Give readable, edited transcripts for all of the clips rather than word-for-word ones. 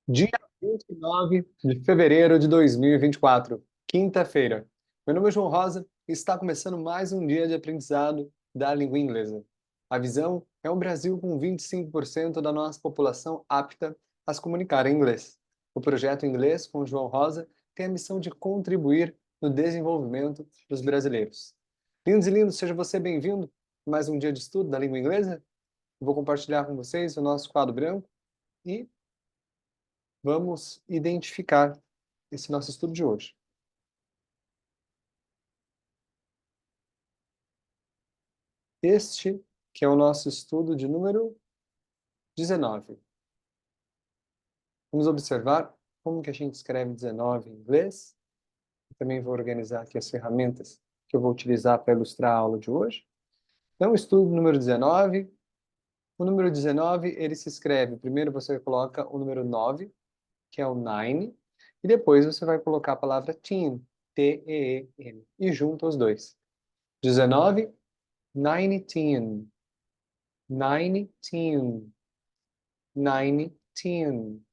Dia 29 de fevereiro de 2024, quinta-feira. Meu nome é João Rosa e está começando mais um dia de aprendizado da língua inglesa. A visão é um Brasil com 25% da nossa população apta a se comunicar em inglês. O projeto Inglês com João Rosa tem a missão de contribuir no desenvolvimento dos brasileiros. Lindos e lindos, seja você bem-vindo a mais um dia de estudo da língua inglesa. Vou compartilhar com vocês o nosso quadro branco e vamos identificar esse nosso estudo de hoje. Este que é o nosso estudo de número 19. Vamos observar como que a gente escreve 19 em inglês. Eu também vou organizar aqui as ferramentas que eu vou utilizar para ilustrar a aula de hoje. Então, estudo número 19. O número 19, ele se escreve, primeiro você coloca o número 9, que é o nine, e depois você vai colocar a palavra teen, T-E-E-N, e junta os dois. 19, 19. 19. 19.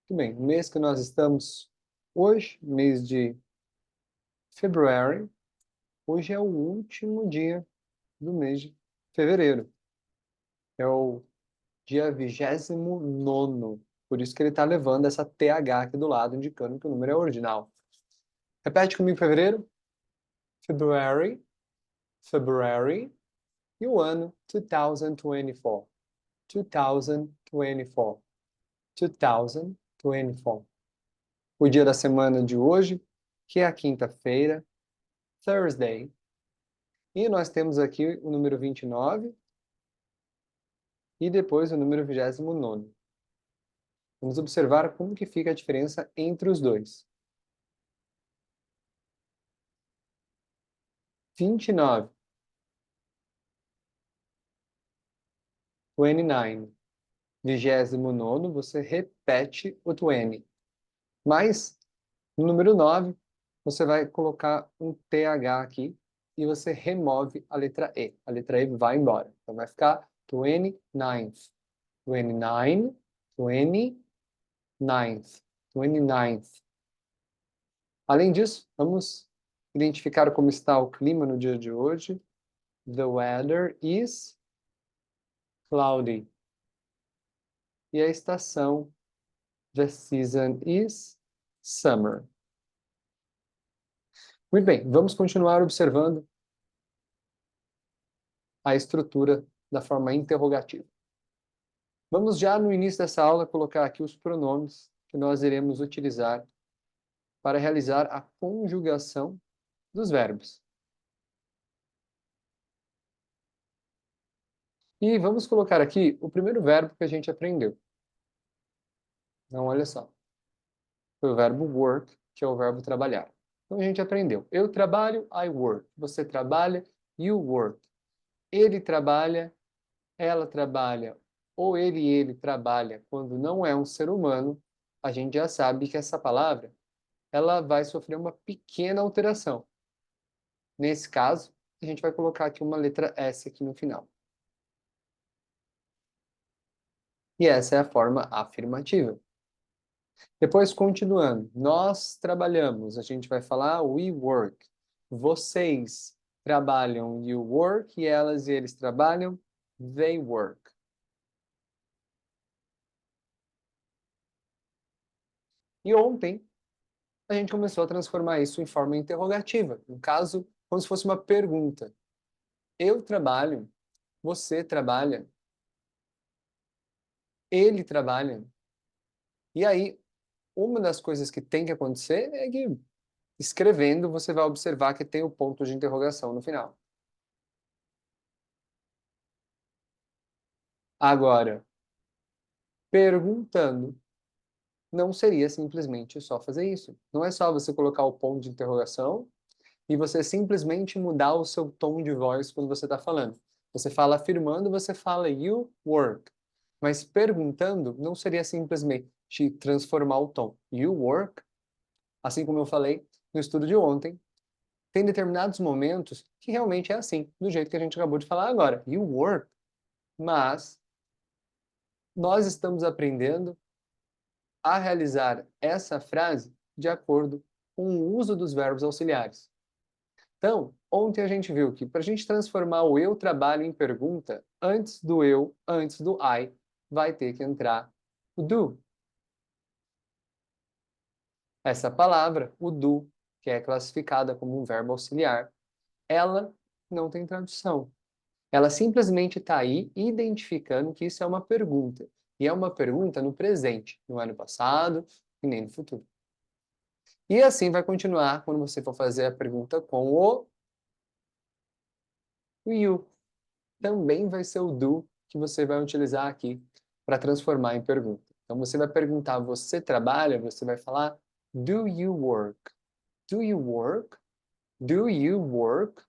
Muito bem, o mês que nós estamos hoje, mês de February, hoje é o último dia do mês de fevereiro. É o dia 29º. Por isso que ele está levando essa TH aqui do lado, indicando que o número é ordinal. Repete comigo, fevereiro. February. February. E o ano, 2024. 2024. 2024. O dia da semana de hoje, que é a quinta-feira, Thursday. E nós temos aqui o número 29 e depois o número 29º. Vamos observar como que fica a diferença entre os dois. 29. 29. 29º, você repete o 20. Mas, no número 9, você vai colocar um TH aqui e você remove a letra E. A letra E vai embora. Então vai ficar 29th. 29, 29th. 29th. Além disso, vamos identificar como está o clima no dia de hoje. The weather is cloudy. E a estação, the season is summer. Muito bem, vamos continuar observando a estrutura da forma interrogativa. Vamos já no início dessa aula colocar aqui os pronomes que nós iremos utilizar para realizar a conjugação dos verbos. E vamos colocar aqui o primeiro verbo que a gente aprendeu. Então, olha só. Foi o verbo work, que é o verbo trabalhar. Então, a gente aprendeu. Eu trabalho, I work. Você trabalha, you work. Ele trabalha, ela trabalha, ou ele e ele trabalha. Quando não é um ser humano, a gente já sabe que essa palavra ela vai sofrer uma pequena alteração. Nesse caso, a gente vai colocar aqui uma letra S aqui no final. E essa é a forma afirmativa. Depois, continuando, nós trabalhamos, a gente vai falar we work. Vocês trabalham, you work, e elas e eles trabalham, they work. E ontem, a gente começou a transformar isso em forma interrogativa. No caso, como se fosse uma pergunta. Eu trabalho, você trabalha, ele trabalha. E aí, uma das coisas que tem que acontecer é que, escrevendo, você vai observar que tem o ponto de interrogação no final. Agora, perguntando, não seria simplesmente só fazer isso. Não é só você colocar o ponto de interrogação e você simplesmente mudar o seu tom de voz quando você está falando. Você fala afirmando, você fala you work. Mas perguntando não seria simplesmente transformar o tom. You work, assim como eu falei no estudo de ontem, tem determinados momentos que realmente é assim, do jeito que a gente acabou de falar agora. You work. Mas nós estamos aprendendo a realizar essa frase de acordo com o uso dos verbos auxiliares. Então, ontem a gente viu que para a gente transformar o eu trabalho em pergunta, antes do eu, antes do I, vai ter que entrar o do. Essa palavra, o do, que é classificada como um verbo auxiliar, ela não tem tradução. Ela simplesmente está aí identificando que isso é uma pergunta. E é uma pergunta no presente, não é no passado e nem no futuro. E assim vai continuar quando você for fazer a pergunta com o you. Também vai ser o do que você vai utilizar aqui para transformar em pergunta. Então você vai perguntar, você trabalha? Você vai falar, do you work? Do you work? Do you work?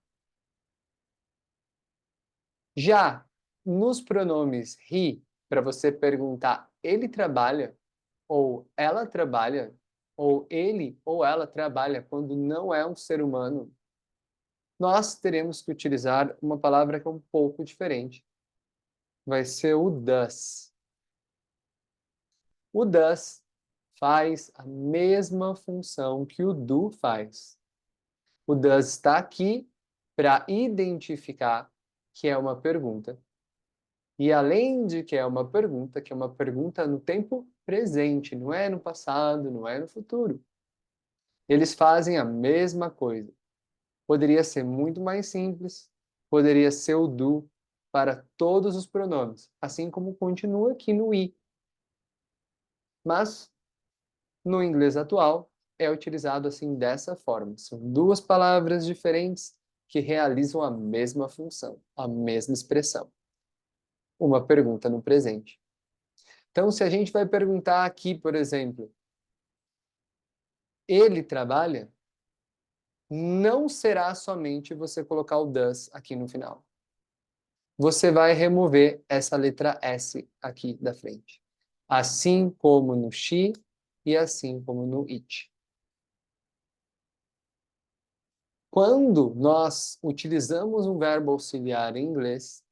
Já nos pronomes he, para você perguntar, ele trabalha? Ou ela trabalha? Ou ele ou ela trabalha quando não é um ser humano? Nós teremos que utilizar uma palavra que é um pouco diferente. Vai ser o does. O does faz a mesma função que o do faz. O does está aqui para identificar que é uma pergunta. E além de que é uma pergunta no tempo presente, não é no passado, não é no futuro. Eles fazem a mesma coisa. Poderia ser muito mais simples, poderia ser o do para todos os pronomes, assim como continua aqui no i. Mas, no inglês atual, é utilizado assim dessa forma. São duas palavras diferentes que realizam a mesma função, a mesma expressão. Uma pergunta no presente. Então, se a gente vai perguntar aqui, por exemplo, ele trabalha? Não será somente você colocar o does aqui no final. Você vai remover essa letra S aqui da frente. Assim como no she e assim como no it. Quando nós utilizamos um verbo auxiliar em inglês,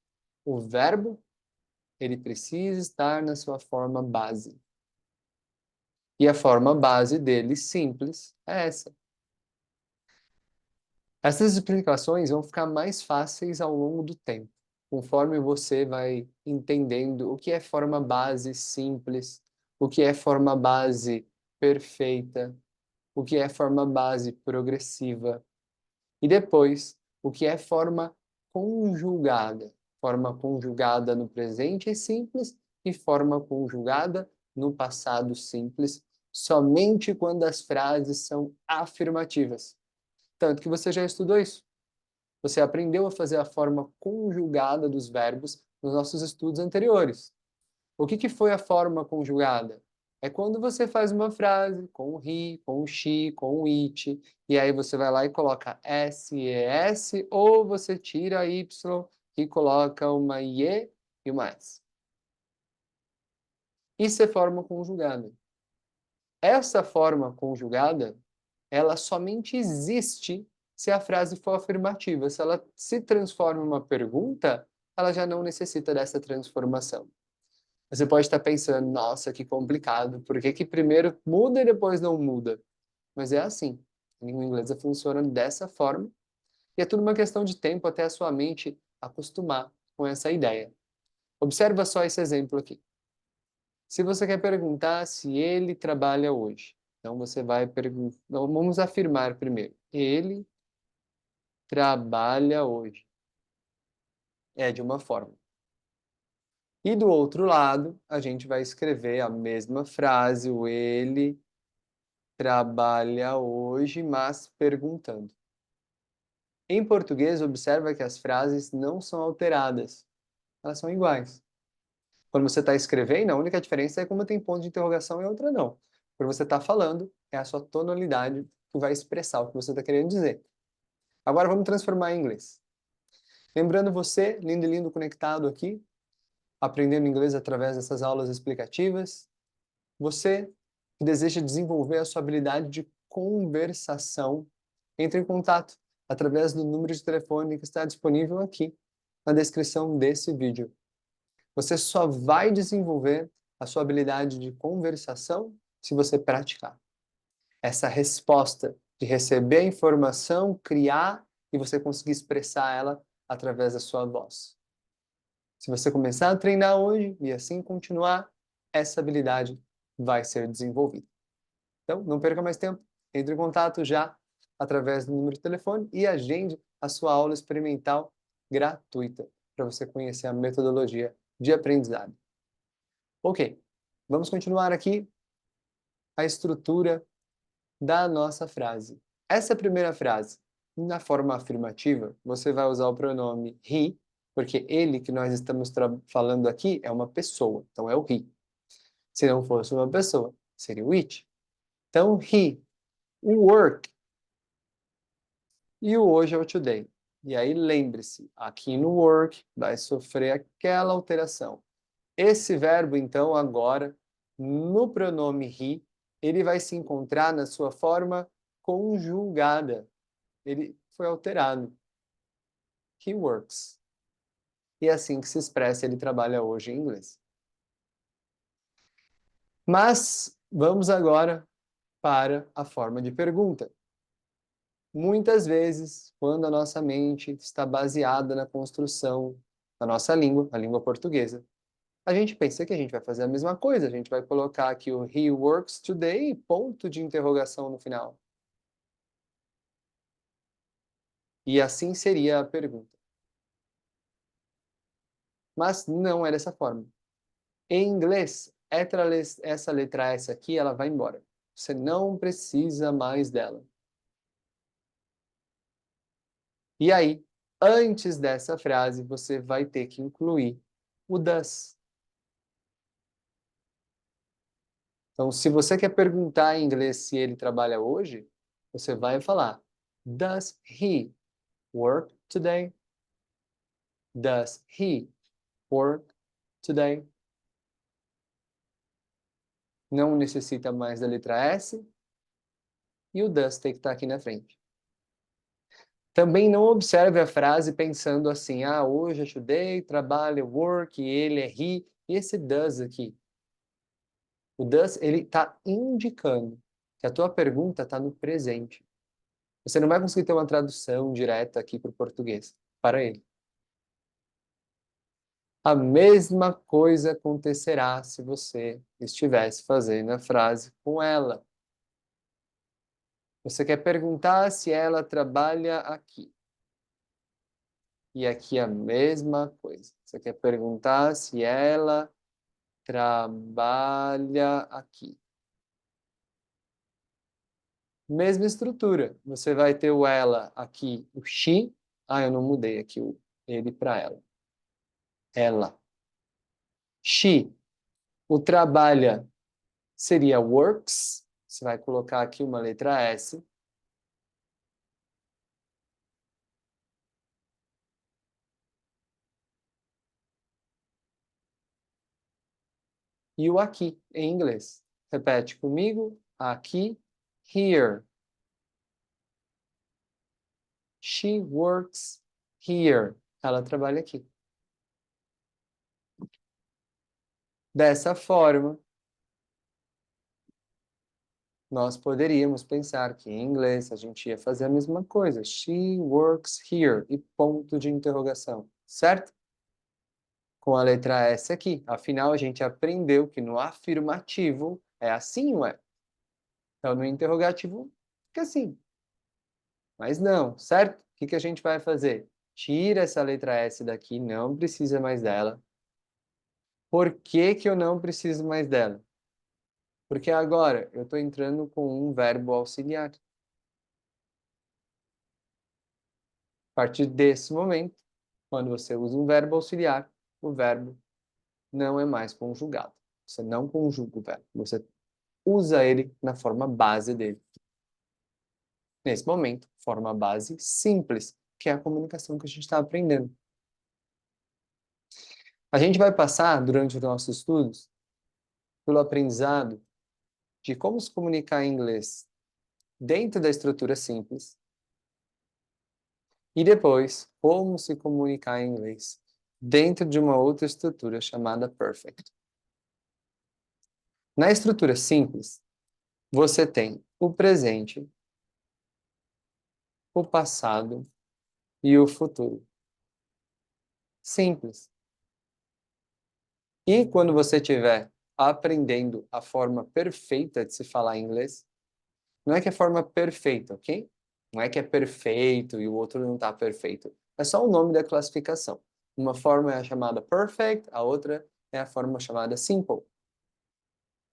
o verbo ele precisa estar na sua forma base. E a forma base dele, simples, é essa. Essas explicações vão ficar mais fáceis ao longo do tempo, conforme você vai entendendo o que é forma base simples, o que é forma base perfeita, o que é forma base progressiva, e depois o que é forma conjugada. Forma conjugada no presente simples e forma conjugada no passado simples, somente quando as frases são afirmativas. Tanto que você já estudou isso. Você aprendeu a fazer a forma conjugada dos verbos nos nossos estudos anteriores. O que foi a forma conjugada? É quando você faz uma frase com o he, com o she, com o it, e aí você vai lá e coloca S, ou você tira Y e coloca uma IE e uma S. Isso é forma conjugada. Essa forma conjugada, ela somente existe se a frase for afirmativa. Se ela se transforma em uma pergunta, ela já não necessita dessa transformação. Você pode estar pensando, nossa, que complicado, por que que primeiro muda e depois não muda? Mas é assim. A língua inglesa funciona dessa forma e é tudo uma questão de tempo até a sua mente acostumar com essa ideia. Observa só esse exemplo aqui. Se você quer perguntar se ele trabalha hoje, então você vai perguntar. Vamos afirmar primeiro. Ele trabalha hoje. É de uma forma. E do outro lado, a gente vai escrever a mesma frase, o ele trabalha hoje, mas perguntando. Em português, observa que as frases não são alteradas. Elas são iguais. Quando você está escrevendo, a única diferença é como tem ponto de interrogação e outra não. Quando você está falando, é a sua tonalidade que vai expressar o que você está querendo dizer. Agora vamos transformar em inglês. Lembrando você, lindo e lindo conectado aqui, aprendendo inglês através dessas aulas explicativas. Você que deseja desenvolver a sua habilidade de conversação, entre em contato através do número de telefone que está disponível aqui na descrição desse vídeo. Você só vai desenvolver a sua habilidade de conversação se você praticar. Essa resposta de receber a informação, criar e você conseguir expressar ela através da sua voz. Se você começar a treinar hoje e assim continuar, essa habilidade vai ser desenvolvida. Então, não perca mais tempo. Entre em contato já através do número de telefone e agende a sua aula experimental gratuita para você conhecer a metodologia de aprendizado. Ok, vamos continuar aqui a estrutura da nossa frase. Essa primeira frase, na forma afirmativa, você vai usar o pronome he, porque ele que nós estamos falando aqui é uma pessoa, então é o he. Se não fosse uma pessoa, seria o it. Então, he, o work, e o hoje é o today. E aí, lembre-se, aqui no work vai sofrer aquela alteração. Esse verbo, então, agora, no pronome he, ele vai se encontrar na sua forma conjugada. Ele foi alterado. He works. E é assim que se expressa ele trabalha hoje em inglês. Mas vamos agora para a forma de pergunta. Muitas vezes, quando a nossa mente está baseada na construção da nossa língua, a língua portuguesa, a gente pensa que a gente vai fazer a mesma coisa. A gente vai colocar aqui o he works today, ponto de interrogação no final. E assim seria a pergunta. Mas não é dessa forma. Em inglês, essa letra S aqui, ela vai embora. Você não precisa mais dela. E aí, antes dessa frase, você vai ter que incluir o does. Então, se você quer perguntar em inglês se ele trabalha hoje, você vai falar: Does he work today? Does he work today? Não necessita mais da letra S e o does tem que estar aqui na frente. Também não observe a frase pensando assim: hoje é today, trabalha, work, ele é he, e esse does aqui. O does, ele está indicando que a tua pergunta está no presente. Você não vai conseguir ter uma tradução direta aqui para o português, para ele. A mesma coisa acontecerá se você estivesse fazendo a frase com ela. Você quer perguntar se ela trabalha aqui. E aqui a mesma coisa. Você quer perguntar se ela trabalha aqui. Mesma estrutura. Você vai ter o ela aqui, o she. Eu não mudei aqui o ele para ela. Ela. She. O trabalha seria works. Você vai colocar aqui uma letra S. E o aqui, em inglês. Repete comigo. Aqui, here. She works here. Ela trabalha aqui. Dessa forma, nós poderíamos pensar que em inglês a gente ia fazer a mesma coisa. She works here. E ponto de interrogação. Certo? Com a letra S aqui. Afinal, a gente aprendeu que no afirmativo é assim, ué. Então, no interrogativo, fica assim. Mas não, certo? O que a gente vai fazer? Tira essa letra S daqui, não precisa mais dela. Por que eu não preciso mais dela? Porque agora eu estou entrando com um verbo auxiliar. A partir desse momento, quando você usa um verbo auxiliar, o verbo não é mais conjugado. Você não conjuga o verbo, você usa ele na forma base dele. Nesse momento, forma base simples, que é a comunicação que a gente está aprendendo. A gente vai passar, durante os nossos estudos, pelo aprendizado de como se comunicar em inglês dentro da estrutura simples e depois como se comunicar em inglês dentro de uma outra estrutura chamada perfect. Na estrutura simples, você tem o presente, o passado e o futuro. Simples. E quando você estiver aprendendo a forma perfeita de se falar inglês, não é que é forma perfeita, ok? Não é que é perfeito e o outro não está perfeito. É só o nome da classificação. Uma forma é a chamada perfect, a outra é a forma chamada simple.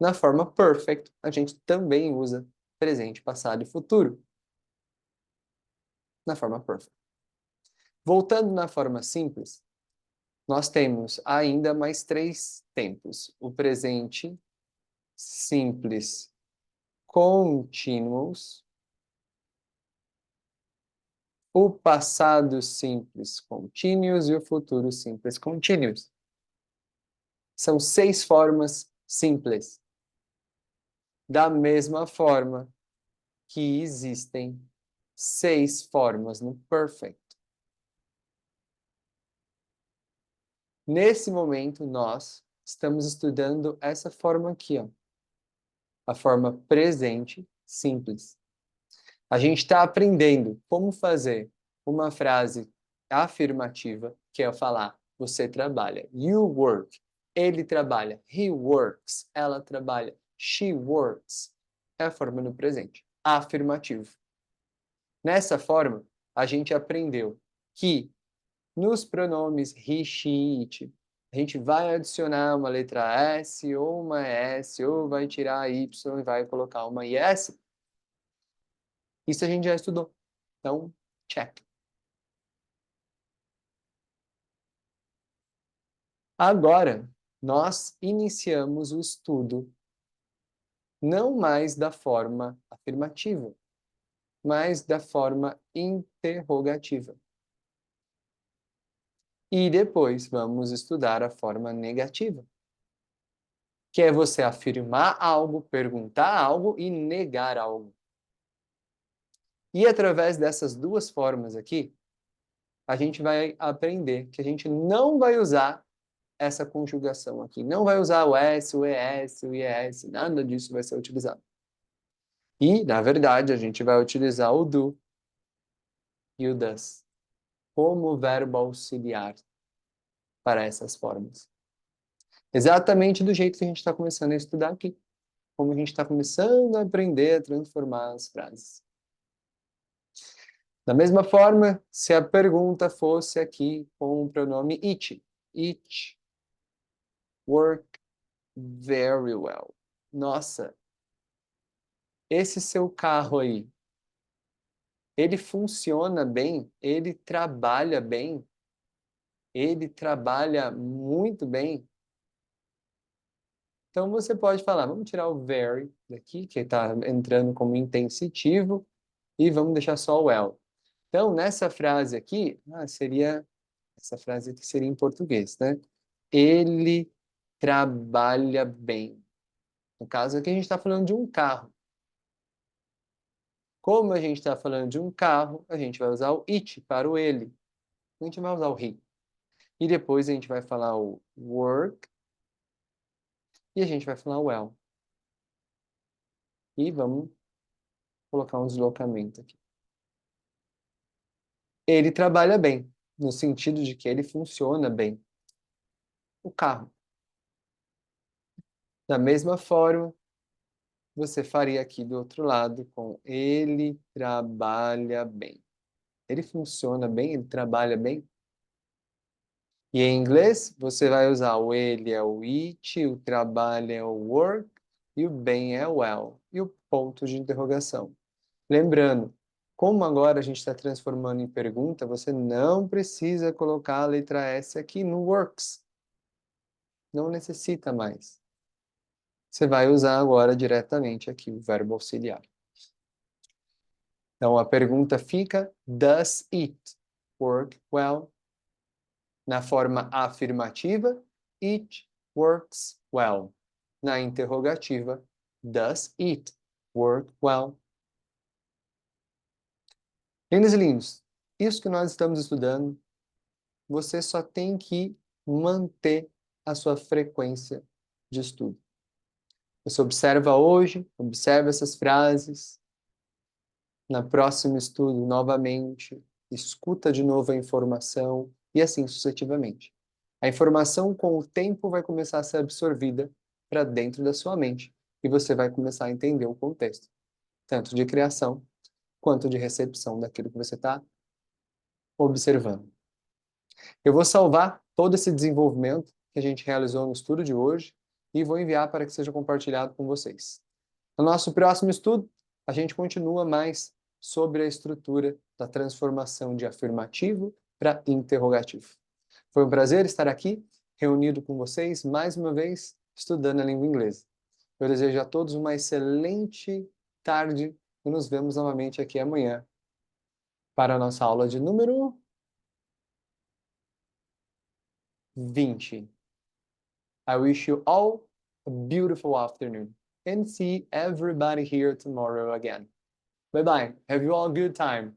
Na forma perfect, a gente também usa presente, passado e futuro. Na forma perfect. Voltando na forma simples, nós temos ainda mais 3 tempos. O presente simples continuous, o passado simples continuous e o futuro simples continuous. São 6 formas simples. Da mesma forma que existem 6 formas no perfect. Nesse momento, nós estamos estudando essa forma aqui, ó, a forma presente simples. A gente está aprendendo como fazer uma frase afirmativa, que é falar, você trabalha. You work. Ele trabalha. He works. Ela trabalha. She works. É a forma no presente. Afirmativo. Nessa forma, a gente aprendeu que nos pronomes he, she, it, a gente vai adicionar uma letra S ou uma S, ou vai tirar Y e vai colocar uma IS. Isso a gente já estudou. Então, check. Agora, nós iniciamos o estudo não mais da forma afirmativa, mas da forma interrogativa. E depois vamos estudar a forma negativa, que é você afirmar algo, perguntar algo e negar algo. E através dessas 2 formas aqui, a gente vai aprender que a gente não vai usar essa conjugação aqui. Não vai usar o S, o ES, o IES, nada disso vai ser utilizado. E, na verdade, a gente vai utilizar o do e o does como verbo auxiliar para essas formas. Exatamente do jeito que a gente está começando a estudar aqui. Como a gente está começando a aprender a transformar as frases. Da mesma forma, se a pergunta fosse aqui com o pronome it. It work very well. Nossa, esse seu carro aí, ele funciona bem? Ele trabalha muito bem? Então você pode falar, vamos tirar o very daqui, que está entrando como intensitivo, e vamos deixar só o well. Então, nessa frase aqui, essa frase aqui seria em português, né? Ele trabalha bem. No caso aqui, a gente está falando de um carro. Como a gente está falando de um carro, a gente vai usar o it para o ele. A gente vai usar o he. E depois a gente vai falar o work e a gente vai falar o well. E vamos colocar um deslocamento aqui. Ele trabalha bem, no sentido de que ele funciona bem. O carro. Da mesma forma, você faria aqui do outro lado com ele trabalha bem. Ele funciona bem, ele trabalha bem. E em inglês, você vai usar o ele é o it, o trabalho é o work e o bem é o well. E o ponto de interrogação. Lembrando, como agora a gente está transformando em pergunta, você não precisa colocar a letra S aqui no works. Não necessita mais. Você vai usar agora diretamente aqui o verbo auxiliar. Então a pergunta fica: Does it work well? Na forma afirmativa, it works well. Na interrogativa, does it work well? Lindos e lindos, isso que nós estamos estudando, você só tem que manter a sua frequência de estudo. Você observa hoje, observa essas frases. Na próximo estudo, novamente, escuta de novo a informação e assim sucessivamente. A informação, com o tempo, vai começar a ser absorvida para dentro da sua mente e você vai começar a entender o contexto, tanto de criação quanto de recepção daquilo que você está observando. Eu vou salvar todo esse desenvolvimento que a gente realizou no estudo de hoje e vou enviar para que seja compartilhado com vocês. No nosso próximo estudo, a gente continua mais sobre a estrutura da transformação de afirmativo para interrogativo. Foi um prazer estar aqui, reunido com vocês, mais uma vez, estudando a língua inglesa. Eu desejo a todos uma excelente tarde e nos vemos novamente aqui amanhã para a nossa aula de número 20. I wish you all a beautiful afternoon and see everybody here tomorrow again. Bye bye. Have you all a good time.